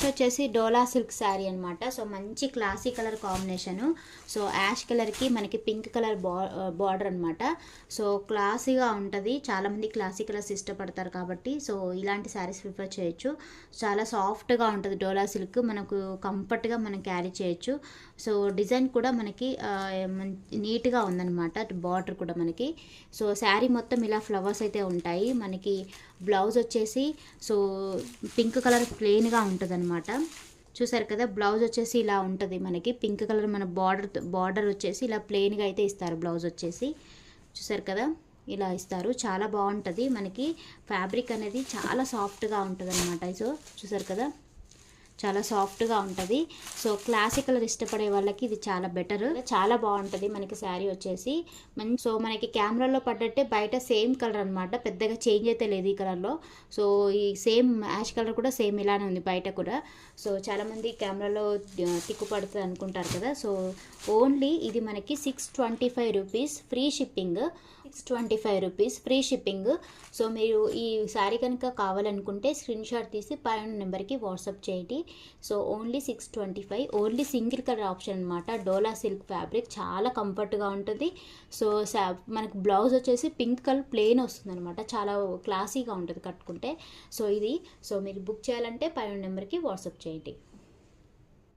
Next వచ్చేసి డోలా silk sari అనమాట. So మంచి classy colour combination. So ash కలర్కి మనకి పింక్ కలర్ బార్డర్ అనమాట. సో క్లాసీగా ఉంటుంది. చాలామంది క్లాసీ కలర్స్ ఇష్టపడతారు కాబట్టి సో ఇలాంటి శారీస్ ప్రిఫర్ చేయొచ్చు. చాలా సాఫ్ట్గా ఉంటుంది డోలా సిల్క్, మనకు కంఫర్ట్గా మనం క్యారీ చేయొచ్చు. సో డిజైన్ కూడా మనకి నీట్గా ఉందన్నమాట, బార్డర్ కూడా మనకి. సో శారీ మొత్తం ఇలా ఫ్లవర్స్ అయితే ఉంటాయి. మనకి బ్లౌజ్ వచ్చేసి సో పింక్ కలర్ ప్లెయిన్గా ఉంటుంది అనమాట. చూసారు కదా, బ్లౌజ్ వచ్చేసి ఇలా ఉంటుంది మనకి. పింక్ కలర్ మన బార్డర్ వచ్చేసి ఇలా ప్లెయిన్గా అయితే ఇస్తారు. బ్లౌజ్ వచ్చేసి చూసారు కదా, ఇలా ఇస్తారు. చాలా బాగుంటుంది మనకి. ఫ్యాబ్రిక్ అనేది చాలా సాఫ్ట్గా ఉంటుంది అనమాట. సో చూసారు కదా, చాలా సాఫ్ట్గా ఉంటుంది. సో క్లాసిక్ కలర్ ఇష్టపడే వాళ్ళకి ఇది చాలా బెటర్, చాలా బాగుంటుంది మనకి శారీ వచ్చేసి. సో మనకి కెమెరాలో పడ్డట్టే బయట సేమ్ కలర్ అనమాట, పెద్దగా చేంజ్ అయితే లేదు ఈ కలర్లో. సో ఈ సేమ్ యాష్ కలర్ కూడా సేమ్ ఇలానే ఉంది బయట కూడా. సో చాలామంది కెమెరాలో టిక్కు పడుతుంది అనుకుంటారు కదా. సో ఓన్లీ ఇది మనకి 625 rupees free shipping. 625 rupees free shipping. So మీరు ఈ శారీ కనుక కావాలనుకుంటే స్క్రీన్ షాట్ తీసి పైన నెంబర్కి వాట్సాప్ చేయండి. So only 625, only single colour option అనమాట. డోలా సిల్క్ ఫ్యాబ్రిక్ చాలా కంఫర్ట్గా ఉంటుంది. సో మనకు బ్లౌజ్ వచ్చేసి పింక్ కలర్ ప్లెయిన్ వస్తుంది అనమాట, చాలా క్లాసీగా ఉంటుంది కట్టుకుంటే. సో ఇది, సో మీరు బుక్ చేయాలంటే పైన నెంబర్కి వాట్సాప్ చేయండి.